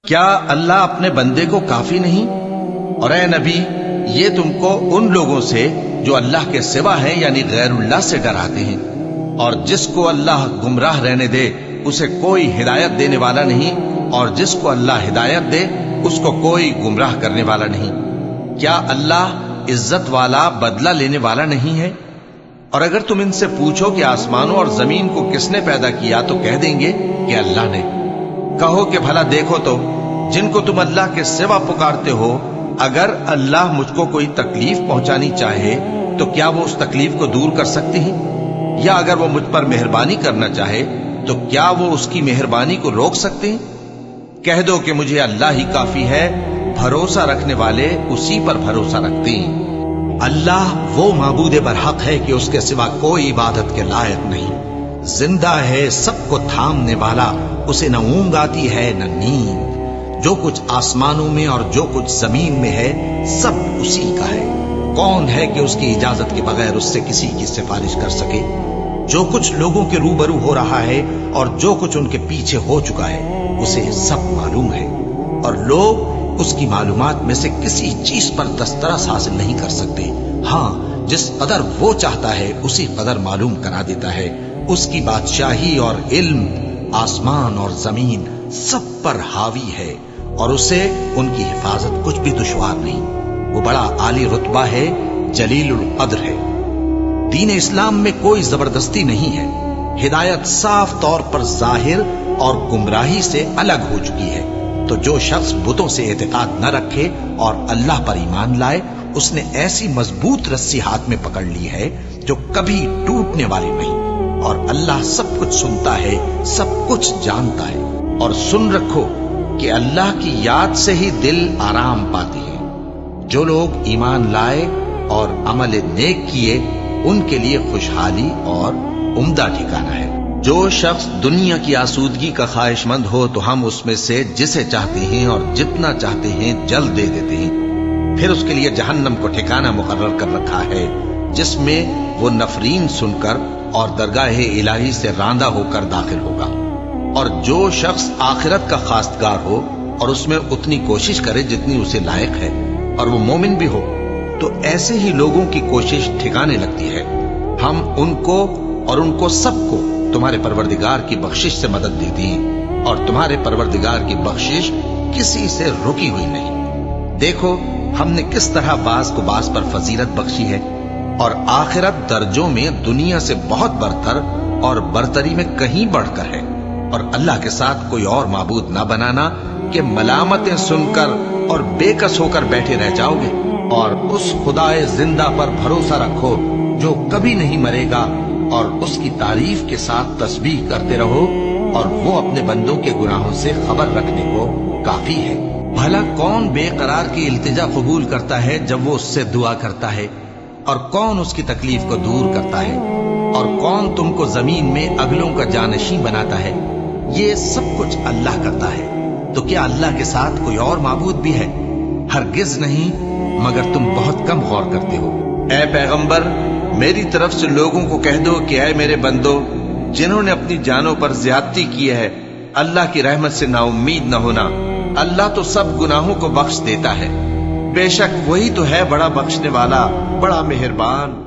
کیا اللہ اپنے بندے کو کافی نہیں؟ اور اے نبی، یہ تم کو ان لوگوں سے جو اللہ کے سوا ہیں یعنی غیر اللہ سے ڈراتے ہیں، اور جس کو اللہ گمراہ رہنے دے اسے کوئی ہدایت دینے والا نہیں، اور جس کو اللہ ہدایت دے اس کو کوئی گمراہ کرنے والا نہیں۔ کیا اللہ عزت والا بدلہ لینے والا نہیں ہے؟ اور اگر تم ان سے پوچھو کہ آسمانوں اور زمین کو کس نے پیدا کیا تو کہہ دیں گے کہ اللہ نے۔ کہو کہ بھلا دیکھو تو جن کو تم اللہ کے سوا پکارتے ہو، اگر اللہ مجھ کو کوئی تکلیف پہنچانی چاہے تو کیا وہ اس تکلیف کو دور کر سکتے ہیں؟ یا اگر وہ مجھ پر مہربانی کرنا چاہے تو کیا وہ اس کی مہربانی کو روک سکتے ہیں؟ کہہ دو کہ مجھے اللہ ہی کافی ہے، بھروسہ رکھنے والے اسی پر بھروسہ رکھتے ہیں۔ اللہ وہ معبود برحق ہے کہ اس کے سوا کوئی عبادت کے لائق نہیں، زندہ ہے، سب کو تھامنے والا، اسے نہ اونگ آتی ہے نہ نیند۔ جو کچھ آسمانوں میں اور جو کچھ زمین میں ہے سب اسی کا ہے۔ کون ہے کہ اس کی اجازت کے بغیر اس سے کسی کی سفارش کر سکے؟ جو کچھ لوگوں کے روبرو ہو رہا ہے اور جو کچھ ان کے پیچھے ہو چکا ہے اسے سب معلوم ہے، اور لوگ اس کی معلومات میں سے کسی چیز پر دسترس حاصل نہیں کر سکتے۔ ہاں، جس قدر وہ چاہتا ہے اسی قدر معلوم کرا دیتا ہے۔ اس کی بادشاہی اور علم آسمان اور زمین سب پر حاوی ہے، اور اسے ان کی حفاظت کچھ بھی دشوار نہیں۔ وہ بڑا عالی رتبہ ہے، جلیل القدر ہے۔ دین اسلام میں کوئی زبردستی نہیں ہے، ہدایت صاف طور پر ظاہر اور گمراہی سے الگ ہو چکی ہے۔ تو جو شخص بتوں سے اعتقاد نہ رکھے اور اللہ پر ایمان لائے، اس نے ایسی مضبوط رسی ہاتھ میں پکڑ لی ہے جو کبھی ٹوٹنے والی نہیں، اور اللہ سب کچھ سنتا ہے، سب کچھ جانتا ہے۔ اور سن رکھو کہ اللہ کی یاد سے ہی دل آرام پاتے ہیں۔ جو لوگ ایمان لائے اور عمل نیک کیے ان کے لیے خوشحالی اور عمدہ ٹھکانہ ہے۔ جو شخص دنیا کی آسودگی کا خواہش مند ہو تو ہم اس میں سے جسے چاہتے ہیں اور جتنا چاہتے ہیں جلد دے دیتے ہیں، پھر اس کے لیے جہنم کو ٹھکانہ مقرر کر رکھا ہے، جس میں وہ نفرین سن کر اور درگاہ الہی سے راندہ ہو کر داخل ہوگا۔ اور جو شخص آخرت کا خواستگار ہو اور اس میں اتنی کوشش کرے جتنی اسے لائق ہے، اور وہ مومن بھی ہو، تو ایسے ہی لوگوں کی کوشش ٹھکانے لگتی ہے۔ ہم ان کو اور ان کو سب کو تمہارے پروردگار کی بخشش سے مدد دیتی ہیں، اور تمہارے پروردگار کی بخشش کسی سے رکی ہوئی نہیں۔ دیکھو ہم نے کس طرح بعض کو بعض پر فضیلت بخشی ہے، اور آخرت درجوں میں دنیا سے بہت برتر اور برتری میں کہیں بڑھ کر ہے۔ اور اللہ کے ساتھ کوئی اور معبود نہ بنانا کہ ملامتیں سن کر اور بے کس ہو کر بیٹھے رہ جاؤ گے، اور اس خدائے زندہ پر بھروسہ رکھو جو کبھی نہیں مرے گا، اور اس کی تعریف کے ساتھ تسبیح کرتے رہو، اور وہ اپنے بندوں کے گناہوں سے خبر رکھنے کو کافی ہے۔ بھلا کون بے قرار کی التجا قبول کرتا ہے جب وہ اس سے دعا کرتا ہے، اور کون اس کی تکلیف کو دور کرتا ہے، اور کون تم کو زمین میں اگلوں کا جانشین بناتا ہے؟ یہ سب کچھ اللہ کرتا ہے۔ تو کیا اللہ کے ساتھ کوئی اور معبود بھی ہے؟ ہرگز نہیں، مگر تم بہت کم غور کرتے ہو۔ اے پیغمبر، میری طرف سے لوگوں کو کہہ دو کہ اے میرے بندو، جنہوں نے اپنی جانوں پر زیادتی کی ہے، اللہ کی رحمت سے نا امید نہ ہونا۔ اللہ تو سب گناہوں کو بخش دیتا ہے، بے شک وہی تو ہے بڑا بخشنے والا، بڑا مہربان۔